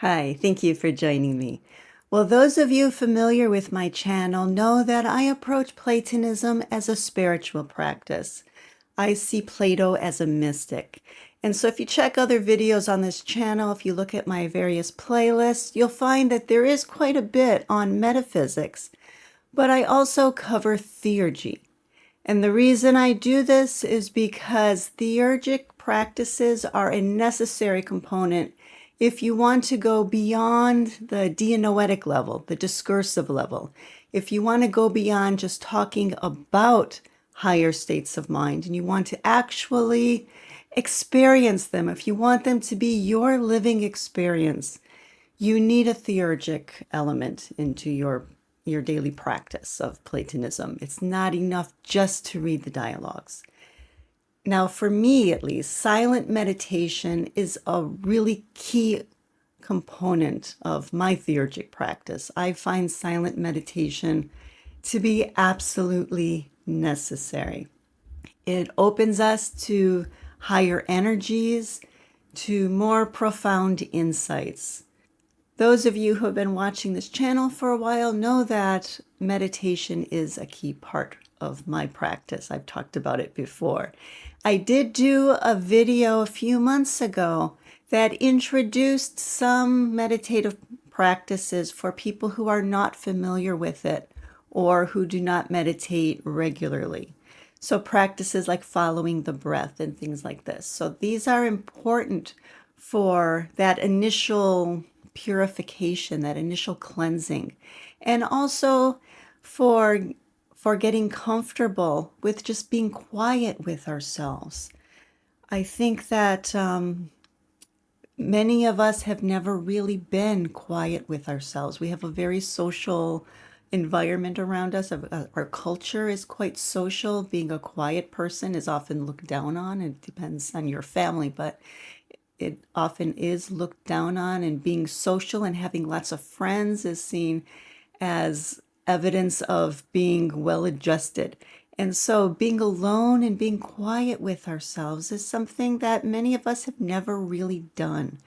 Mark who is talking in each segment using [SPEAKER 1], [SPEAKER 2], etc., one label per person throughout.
[SPEAKER 1] Hi, thank you for joining me. Well, those of you familiar with my channel know that I approach Platonism as a spiritual practice. I see Plato as a mystic. And so if you check other videos on this channel, if you look at my various playlists, you'll find that there is quite a bit on metaphysics, but I also cover theurgy. And the reason I do this is because theurgic practices are a necessary component if you want to go beyond the dianoetic level, the discursive level. If you want to go beyond just talking about higher states of mind and you want to actually experience them, if you want them to be your living experience, you need a theurgic element into your daily practice of Platonism. It's not enough just to read the dialogues. Now, for me at least, silent meditation is a really key component of my theurgic practice. I find silent meditation to be absolutely necessary. It opens us to higher energies, to more profound insights. Those of you who have been watching this channel for a while know that meditation is a key part of my practice. I've talked about it before. I did do a video a few months ago that introduced some meditative practices for people who are not familiar with it or who do not meditate regularly. So practices like following the breath and things like this. So these are important for that initial purification, that initial cleansing, and also for getting comfortable with just being quiet with ourselves. I think that many of us have never really been quiet with ourselves. We have a very social environment around us. Our culture is quite social. Being a quiet person is often looked down on. It depends on your family, but it often is looked down on, and being social and having lots of friends is seen as evidence of being well adjusted. And so being alone and being quiet with ourselves is something that many of us have never really done.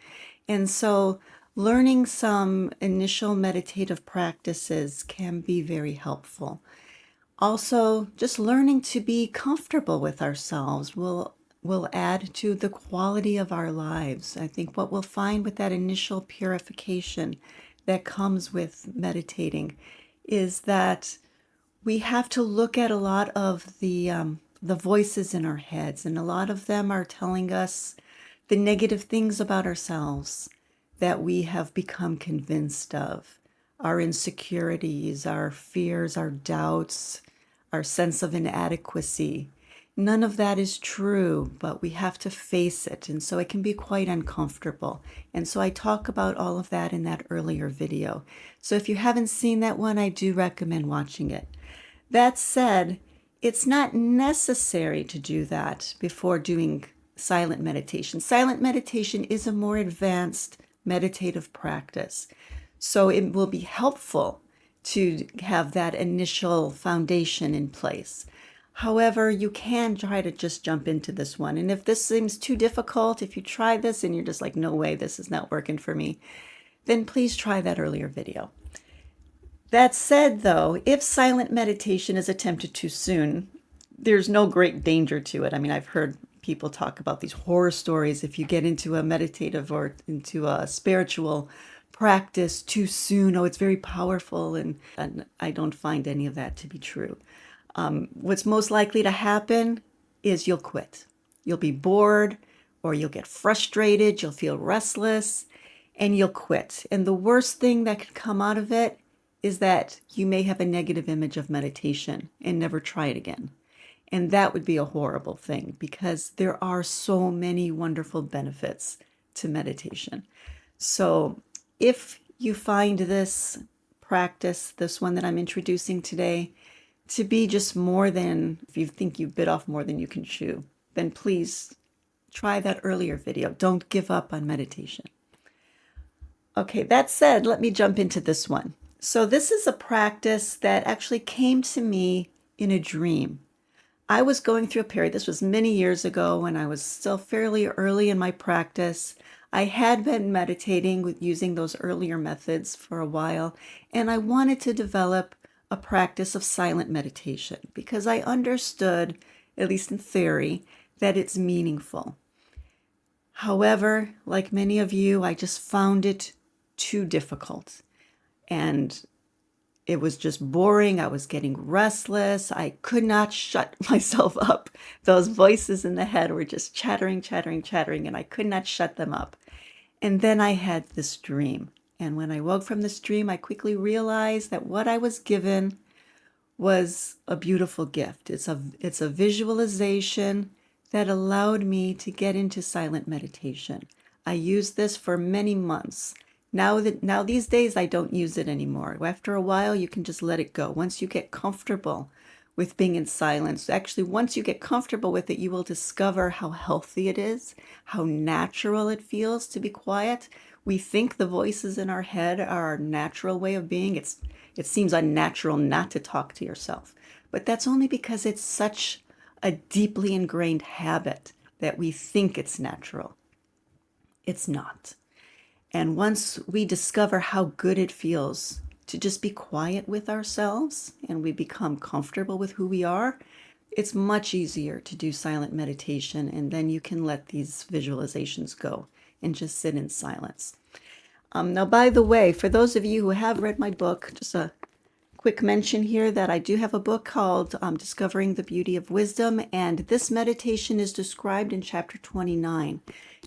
[SPEAKER 1] And so learning some initial meditative practices can be very helpful. Also, just learning to be comfortable with ourselves will add to the quality of our lives. I think what we'll find with that initial purification that comes with meditating is that we have to look at a lot of the voices in our heads, and a lot of them are telling us the negative things about ourselves that we have become convinced of. Our insecurities, our fears, our doubts, our sense of inadequacy. None of that is true, but we have to face it, and so it can be quite uncomfortable. And so I talk about all of that in that earlier video. So if you haven't seen that one, I do recommend watching it. That said, it's not necessary to do that before doing silent meditation. Silent meditation is a more advanced meditative practice, so it will be helpful to have that initial foundation in place. However, you can try to just jump into this one. And if this seems too difficult, if you try this and you're just like, no way, this is not working for me, then please try that earlier video. That said, though, if silent meditation is attempted too soon, there's no great danger to it. I mean, I've heard people talk about these horror stories if you get into a meditative or into a spiritual practice too soon. Oh, it's very powerful, and I don't find any of that to be true. What's most likely to happen is you'll quit. You'll be bored, or you'll get frustrated, you'll feel restless, and you'll quit. And the worst thing that could come out of it is that you may have a negative image of meditation and never try it again. And that would be a horrible thing, because there are so many wonderful benefits to meditation. So if you find this practice, this one that I'm introducing today, to be just more than, if you think you bit off more than you can chew, then please try that earlier video. Don't give up on meditation. Okay, that said, let me jump into this one. So this is a practice that actually came to me in a dream. I was going through a period, this was many years ago when I was still fairly early in my practice. I had been meditating with using those earlier methods for a while, and I wanted to develop a practice of silent meditation because I understood, at least in theory, that it's meaningful. However, like many of you, I just found it too difficult. And it was just boring. I was getting restless. I could not shut myself up. Those voices in the head were just chattering, chattering, chattering, and I could not shut them up. And then I had this dream. And when I woke from this dream, I quickly realized that what I was given was a beautiful gift. It's a visualization that allowed me to get into silent meditation. I used this for many months. Now these days I don't use it anymore. After a while you can just let it go. Once you get comfortable with being in silence, actually once you get comfortable with it, you will discover how healthy it is, how natural it feels to be quiet. We think the voices in our head are our natural way of being. It seems unnatural not to talk to yourself, but that's only because it's such a deeply ingrained habit that we think it's natural. It's not. And once we discover how good it feels to just be quiet with ourselves and we become comfortable with who we are, it's much easier to do silent meditation, and then you can let these visualizations go and just sit in silence. Now, by the way, for those of you who have read my book, just a quick mention here that I do have a book called Discovering the Beauty of Wisdom, and this meditation is described in chapter 29.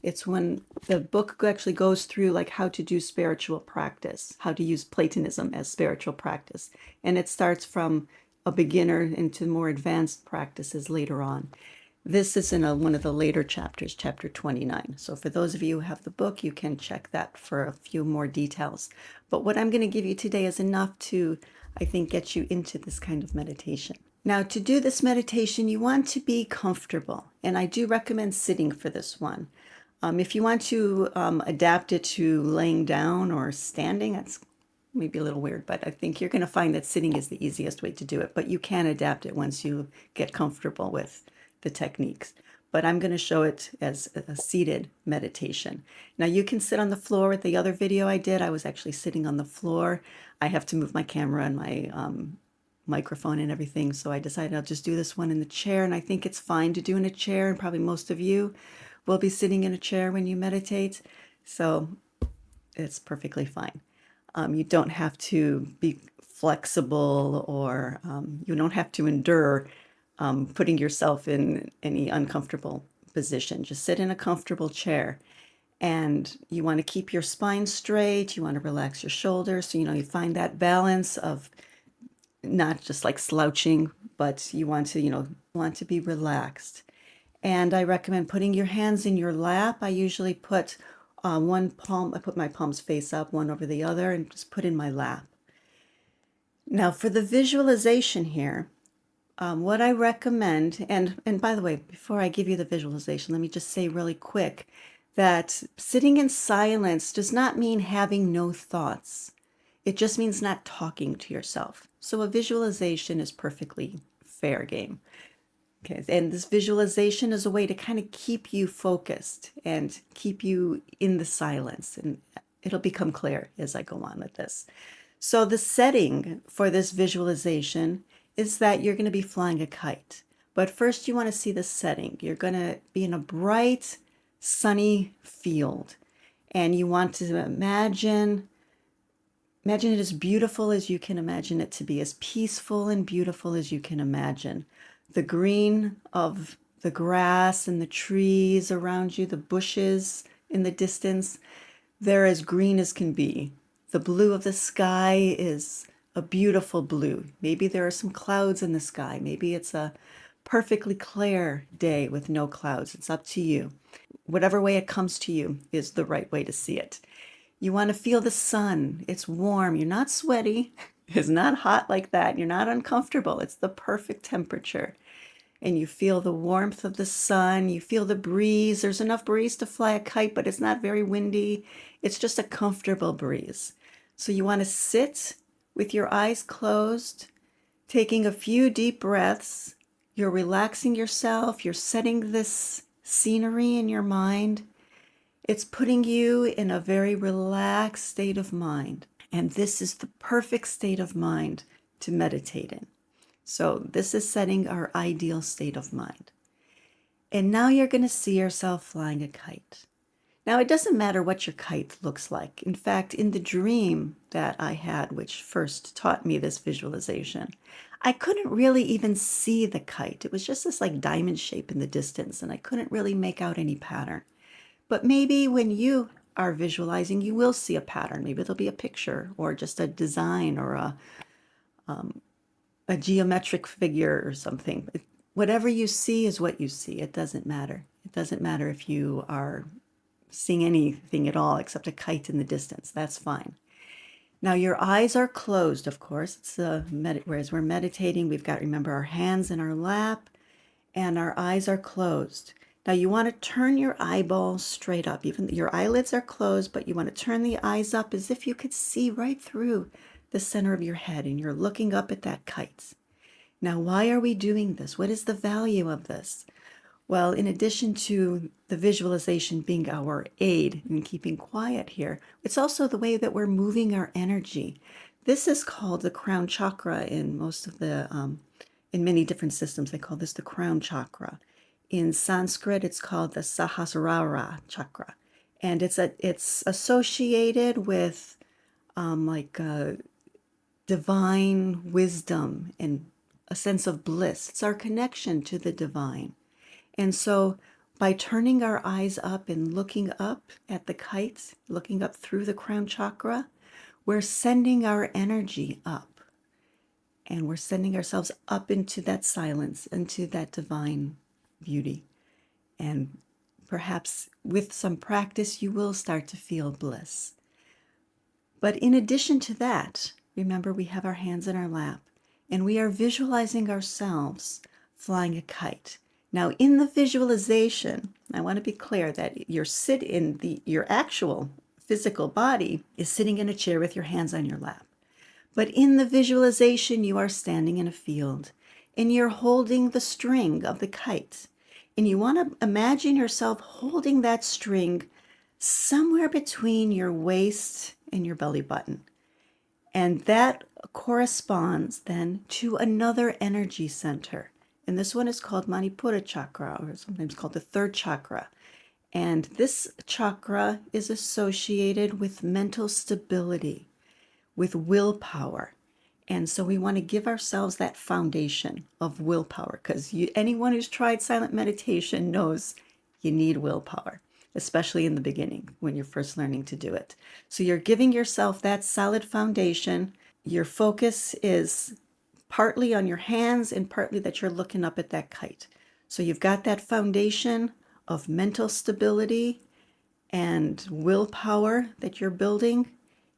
[SPEAKER 1] It's when the book actually goes through like how to do spiritual practice, how to use Platonism as spiritual practice. And it starts from a beginner into more advanced practices later on. This is in one of the later chapters, chapter 29. So for those of you who have the book, you can check that for a few more details. But what I'm going to give you today is enough to, I think, get you into this kind of meditation. Now, to do this meditation, you want to be comfortable. And I do recommend sitting for this one. If you want to adapt it to laying down or standing, that's maybe a little weird, but I think you're going to find that sitting is the easiest way to do it. But you can adapt it once you get comfortable with the techniques. But I'm going to show it as a seated meditation. Now you can sit on the floor. With the other video I did, I was actually sitting on the floor. I have to move my camera and my microphone and everything, so I decided I'll just do this one in the chair, and I think it's fine to do in a chair, and probably most of you will be sitting in a chair when you meditate, so it's perfectly fine. You don't have to be flexible, or you don't have to endure putting yourself in any uncomfortable position. Just sit in a comfortable chair, and you want to keep your spine straight. You want to relax your shoulders, so you find that balance of not just like slouching, but you want to be relaxed. And I recommend putting your hands in your lap. I usually put one palm, I put my palms face up, one over the other, and just put in my lap. Now for the visualization here, what I recommend, and by the way, before I give you the visualization, let me just say really quick that sitting in silence does not mean having no thoughts. It just means not talking to yourself. So a visualization is perfectly fair game. Okay, and this visualization is a way to kind of keep you focused and keep you in the silence, and it'll become clear as I go on with this. So the setting for this visualization is that you're going to be flying a kite. But first you want to see the setting. You're going to be in a bright, sunny field, and you want to imagine it as beautiful as you can imagine it to be, as peaceful and beautiful as you can imagine. The green of the grass and the trees around you, the bushes in the distance, they're as green as can be. The blue of the sky is a beautiful blue. Maybe there are some clouds in the sky. Maybe it's a perfectly clear day with no clouds. It's up to you. Whatever way it comes to you is the right way to see it. You want to feel the sun. It's warm. You're not sweaty. It's not hot like that. You're not uncomfortable. It's the perfect temperature. And you feel the warmth of the sun. You feel the breeze. There's enough breeze to fly a kite, but it's not very windy. It's just a comfortable breeze. So you want to sit with your eyes closed, taking a few deep breaths. You're relaxing yourself. You're setting this scenery in your mind. It's putting you in a very relaxed state of mind. And this is the perfect state of mind to meditate in. So this is setting our ideal state of mind. And now you're going to see yourself flying a kite. Now, it doesn't matter what your kite looks like. In fact, in the dream that I had, which first taught me this visualization, I couldn't really even see the kite. It was just this like diamond shape in the distance, and I couldn't really make out any pattern. But maybe when you are visualizing, you will see a pattern. Maybe there'll be a picture or just a design or a geometric figure or something. Whatever you see is what you see. It doesn't matter. It doesn't matter if you are seeing anything at all except a kite in the distance. That's fine. Now your eyes are closed, of course. It's whereas we're meditating, we've got, remember, our hands in our lap and our eyes are closed. Now you want to turn your eyeballs straight up. Even your eyelids are closed, but you want to turn the eyes up as if you could see right through the center of your head and you're looking up at that kite. Now, why are we doing this? What is the value of this? Well, in addition to the visualization being our aid in keeping quiet here, it's also the way that we're moving our energy. This is called the crown chakra in most of the, in many different systems, they call this the crown chakra. In Sanskrit, it's called the Sahasrara chakra. And it's associated with divine wisdom and a sense of bliss. It's our connection to the divine. And so by turning our eyes up and looking up at the kites, looking up through the crown chakra, we're sending our energy up. And we're sending ourselves up into that silence, into that divine beauty. And perhaps with some practice, you will start to feel bliss. But in addition to that, remember we have our hands in our lap and we are visualizing ourselves flying a kite. Now, in the visualization, I want to be clear that your actual physical body is sitting in a chair with your hands on your lap. But in the visualization, you are standing in a field and you're holding the string of the kite. And you want to imagine yourself holding that string somewhere between your waist and your belly button. And that corresponds then to another energy center. And this one is called Manipura chakra, or sometimes called the third chakra. And this chakra is associated with mental stability, with willpower. And so we want to give ourselves that foundation of willpower, because anyone who's tried silent meditation knows you need willpower, especially in the beginning when you're first learning to do it. So you're giving yourself that solid foundation. Your focus is partly on your hands and partly that you're looking up at that kite. So you've got that foundation of mental stability and willpower that you're building,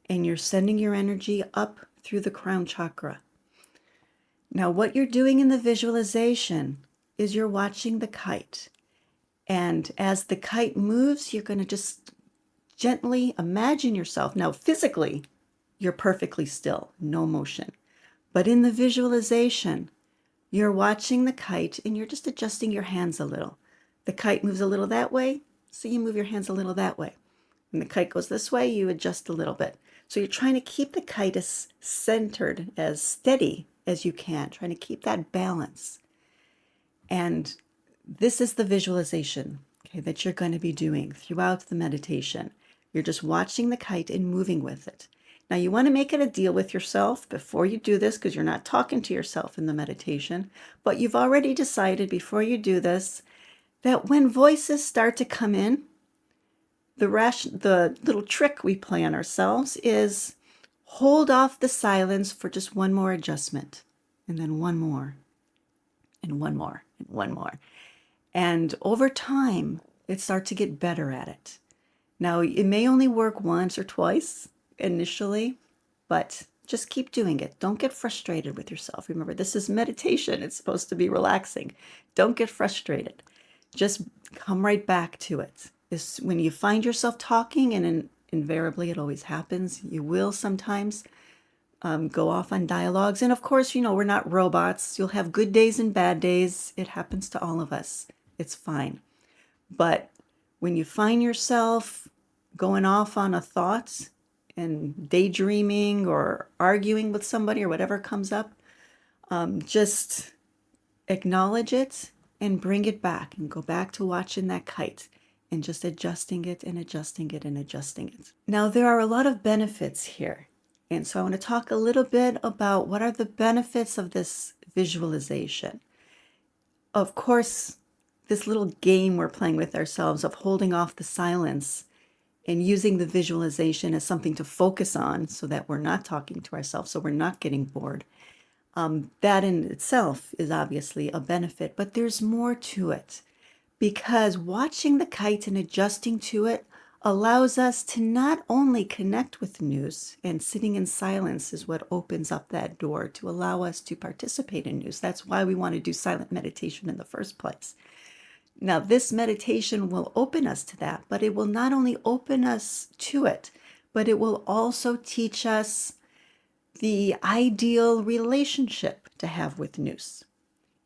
[SPEAKER 1] and you're sending your energy up through the crown chakra. Now, what you're doing in the visualization is you're watching the kite. And as the kite moves, you're going to just gently imagine yourself. Now, physically, you're perfectly still, no motion. But in the visualization, you're watching the kite and you're just adjusting your hands a little. The kite moves a little that way, so you move your hands a little that way. When the kite goes this way, you adjust a little bit. So you're trying to keep the kite as centered, as steady as you can, trying to keep that balance. And this is the visualization, okay, that you're going to be doing throughout the meditation. You're just watching the kite and moving with it. Now, you want to make it a deal with yourself before you do this, because you're not talking to yourself in the meditation, but you've already decided before you do this that when voices start to come in, the little trick we play on ourselves is hold off the silence for just one more adjustment, and then one more, and one more, and one more. And over time, it starts to get better at it. Now, it may only work once or twice initially, but just keep doing it. Don't get frustrated with yourself. Remember, this is meditation. It's supposed to be relaxing. Don't get frustrated. Just come right back to it. When you find yourself talking, and invariably it always happens, you will sometimes go off on dialogues. And of course, we're not robots. You'll have good days and bad days. It happens to all of us. It's fine. But When you find yourself going off on a thought and daydreaming or arguing with somebody or whatever comes up, just acknowledge it and bring it back and go back to watching that kite and just adjusting it and adjusting it and adjusting it. Now, there are a lot of benefits here. And so I want to talk a little bit about what are the benefits of this visualization. Of course, this little game we're playing with ourselves of holding off the silence and using the visualization as something to focus on so that we're not talking to ourselves, so we're not getting bored. That in itself is obviously a benefit, but there's more to it, because watching the kite and adjusting to it allows us to not only connect with news, and sitting in silence is what opens up that door to allow us to participate in news. That's why we want to do silent meditation in the first place. Now, this meditation will open us to that, but it will not only open us to it, but it will also teach us the ideal relationship to have with news.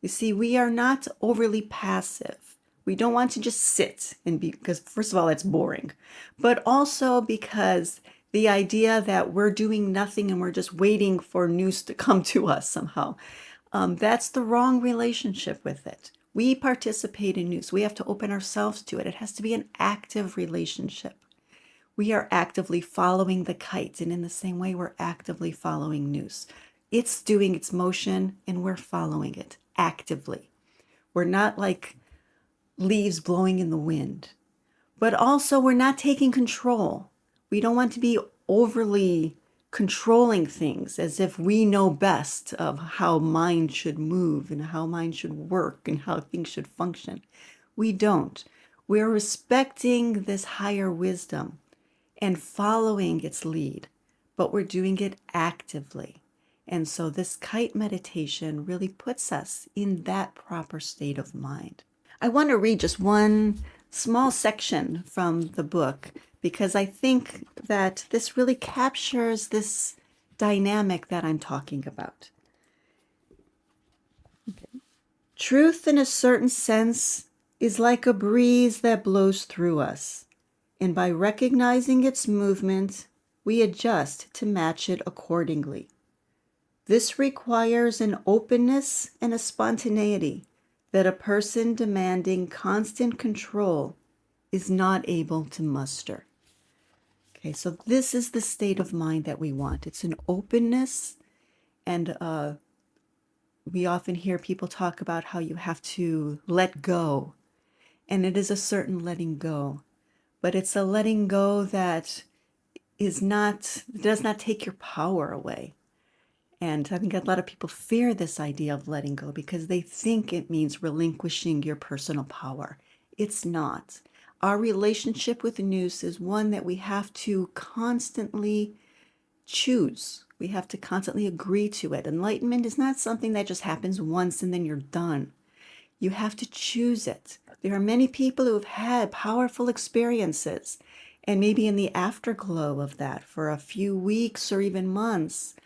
[SPEAKER 1] You see, we are not overly passive. We don't want to just sit and be, because first of all, it's boring, but also because the idea that we're doing nothing and we're just waiting for news to come to us somehow, that's the wrong relationship with it. We participate in news. We have to open ourselves to it. It has to be an active relationship. We are actively following the kite, and in the same way, we're actively following news. It's doing its motion, and we're following it actively. We're not like leaves blowing in the wind, but also we're not taking control. We don't want to be overly controlling things as if we know best of how mind should move and how mind should work and how things should function. We don't. We're respecting this higher wisdom and following its lead, but we're doing it actively. And so this kite meditation really puts us in that proper state of mind. I want to read just one small section from the book because I think that this really captures this dynamic that I'm talking about. Okay. Truth, in a certain sense, is like a breeze that blows through us, and by recognizing its movement, we adjust to match it accordingly. This requires an openness and a spontaneity that a person demanding constant control is not able to muster. Okay, so this is the state of mind that we want. It's an openness, and we often hear people talk about how you have to let go, and it is a certain letting go, but it's a letting go that does not take your power away. And I think a lot of people fear this idea of letting go because they think it means relinquishing your personal power. It's not. Our relationship with the news is one that we have to constantly choose. We have to constantly agree to it. Enlightenment is not something that just happens once and then you're done. You have to choose it. There are many people who have had powerful experiences, and maybe in the afterglow of that, for a few weeks or even months,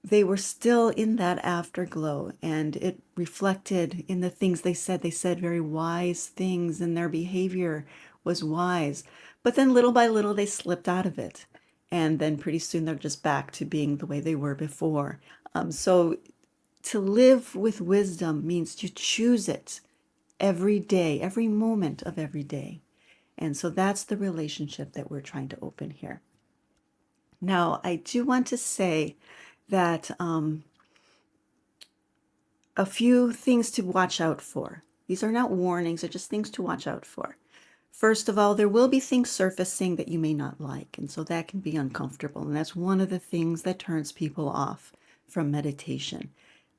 [SPEAKER 1] they were still in that afterglow, and it reflected in the things they said. They said very wise things, and their behavior was wise. But then little by little, they slipped out of it. And then pretty soon, they're just back to being the way they were before. So to live with wisdom means to choose it every day, every moment of every day. And so that's the relationship that we're trying to open here. Now, I do want to say that a few things to watch out for. These are not warnings, they're just things to watch out for. First of all, there will be things surfacing that you may not like, and so that can be uncomfortable. And that's one of the things that turns people off from meditation.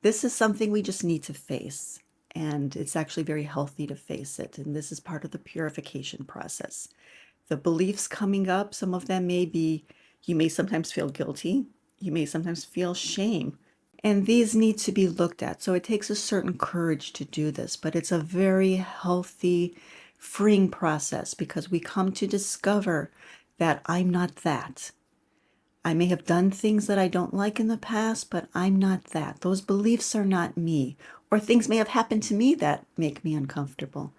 [SPEAKER 1] This is something we just need to face, and it's actually very healthy to face it. And this is part of the purification process. The beliefs coming up, some of them may be, you may sometimes feel guilty, you may sometimes feel shame, and these need to be looked at. So it takes a certain courage to do this, but it's a very healthy, freeing process because we come to discover that I'm not that. I may have done things that I don't like in the past, but I'm not that. Those beliefs are not me. Or things may have happened to me that make me uncomfortable.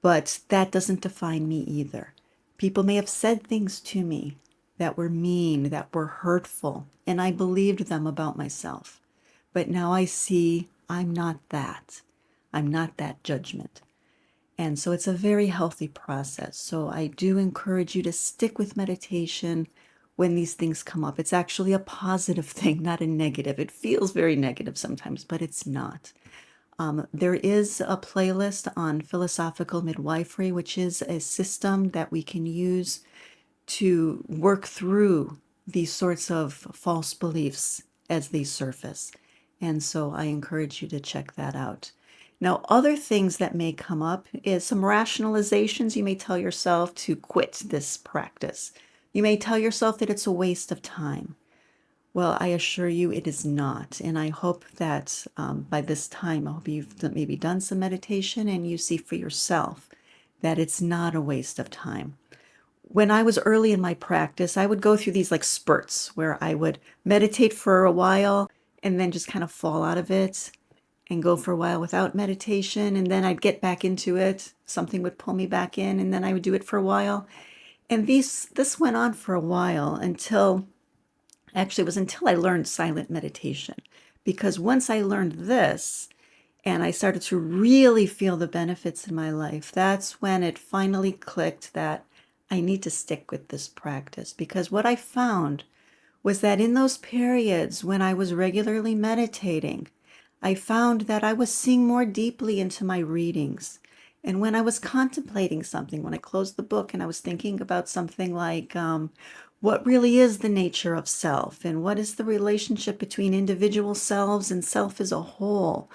[SPEAKER 1] But that doesn't define me either. People may have said things to me that were mean, that were hurtful, and I believed them about myself. But now I see I'm not that. I'm not that judgment. And so it's a very healthy process. So I do encourage you to stick with meditation when these things come up. It's actually a positive thing, not a negative. It feels very negative sometimes, but it's not. There is a playlist on philosophical midwifery, which is a system that we can use to work through these sorts of false beliefs as they surface. And so I encourage you to check that out. Now, other things that may come up is some rationalizations. You may tell yourself to quit this practice. You may tell yourself that it's a waste of time. Well, I assure you it is not. And I hope that by this time, I hope you've maybe done some meditation and you see for yourself that it's not a waste of time. When I was early in my practice, I would go through these like spurts where I would meditate for a while and then just kind of fall out of it and go for a while without meditation. And then I'd get back into it. Something would pull me back in and then I would do it for a while. And this went on for a while until actually, it was until I learned silent meditation. Because once I learned this and I started to really feel the benefits in my life, that's when it finally clicked that I need to stick with this practice. Because what I found was that in those periods when I was regularly meditating, I found that I was seeing more deeply into my readings. And when I was contemplating something, when I closed the book and I was thinking about something like, what really is the nature of self, and what is the relationship between individual selves and self as a whole,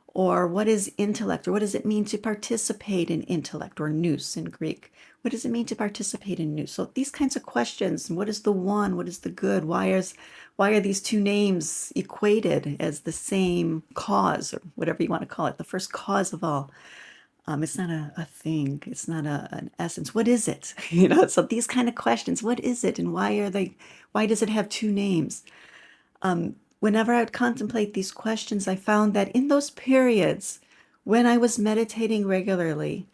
[SPEAKER 1] or what is intellect, or what does it mean to participate in intellect, or nous in Greek? What does it mean to participate in nous? So these kinds of questions, what is the one, what is the good, why are these two names equated as the same cause, or whatever you want to call it, the first cause of all? It's not a thing. It's not an essence. What is it? So these kind of questions, what is it? And why does it have two names? Whenever I would contemplate these questions, I found that in those periods when I was meditating regularly,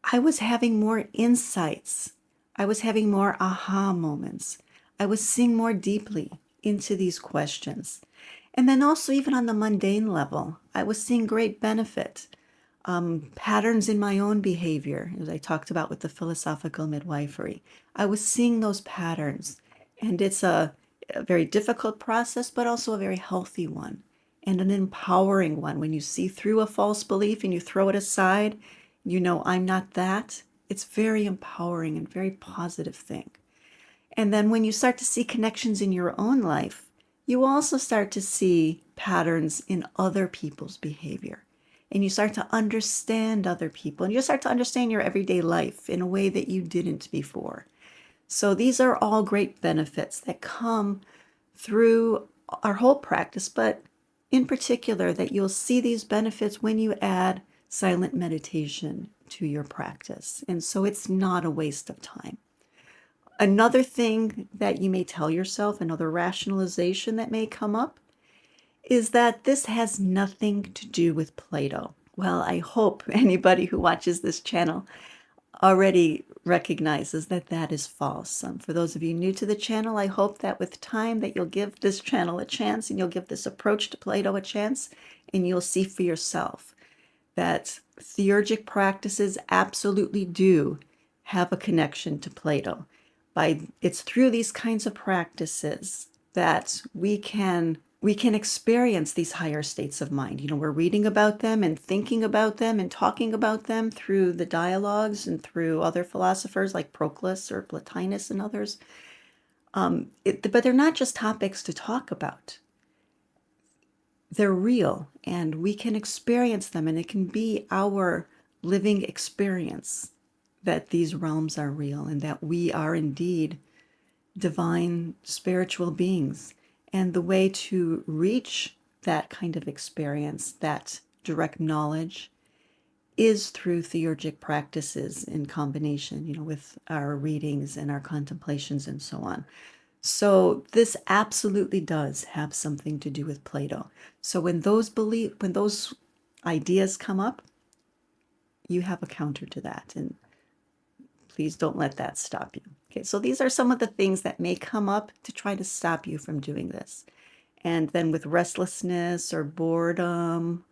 [SPEAKER 1] I was having more insights. I was having more aha moments. I was seeing more deeply into these questions. And then also even on the mundane level, I was seeing great benefit. Patterns in my own behavior, as I talked about with the philosophical midwifery. I was seeing those patterns, and it's a very difficult process, but also a very healthy one and an empowering one. When you see through a false belief and you throw it aside, I'm not that. It's very empowering and very positive thing. And then when you start to see connections in your own life, you also start to see patterns in other people's behavior. And you start to understand other people, and you start to understand your everyday life in a way that you didn't before. So these are all great benefits that come through our whole practice, but in particular that you'll see these benefits when you add silent meditation to your practice. And so it's not a waste of time. Another thing that you may tell yourself, another rationalization that may come up, is that this has nothing to do with Plato. Well, I hope anybody who watches this channel already recognizes that that is false. For those of you new to the channel, I hope that with time that you'll give this channel a chance and you'll give this approach to Plato a chance, and you'll see for yourself that theurgic practices absolutely do have a connection to Plato. It's through these kinds of practices that we can experience these higher states of mind. We're reading about them and thinking about them and talking about them through the dialogues and through other philosophers like Proclus or Plotinus and others. But they're not just topics to talk about. They're real, and we can experience them, and it can be our living experience that these realms are real and that we are indeed divine spiritual beings. And the way to reach that kind of experience, that direct knowledge, is through theurgic practices in combination, with our readings and our contemplations and so on. So this absolutely does have something to do with Plato. So when those ideas come up, you have a counter to that, and please don't let that stop you. Okay, so these are some of the things that may come up to try to stop you from doing this. And then with restlessness or boredom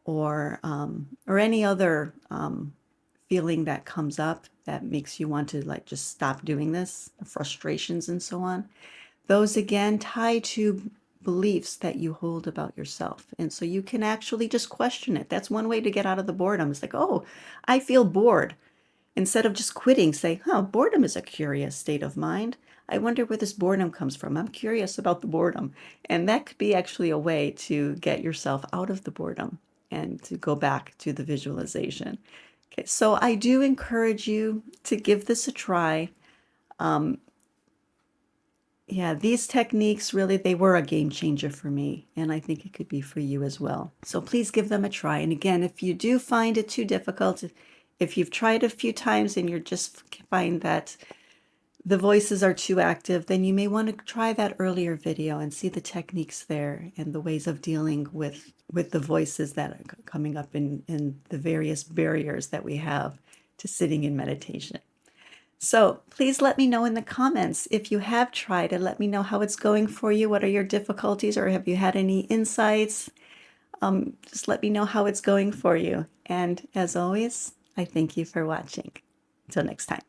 [SPEAKER 1] or any other feeling that comes up that makes you want to like just stop doing this, frustrations and so on, those again tie to beliefs that you hold about yourself. And so you can actually just question it. That's one way to get out of the boredom. It's like, oh, I feel bored. Instead of just quitting, say, oh, boredom is a curious state of mind. I wonder where this boredom comes from. I'm curious about the boredom. And that could be actually a way to get yourself out of the boredom and to go back to the visualization. Okay, so I do encourage you to give this a try. Yeah, these techniques really, they were a game changer for me, and I think it could be for you as well. So please give them a try. And again, if you do find it too difficult, if you've tried a few times and you're just find that the voices are too active, then you may want to try that earlier video and see the techniques there and the ways of dealing with the voices that are coming up in the various barriers that we have to sitting in meditation. So please let me know in the comments if you have tried it. Let me know how it's going for you. What are your difficulties, or have you had any insights? Just let me know how it's going for you. And as always, I thank you for watching. Until next time.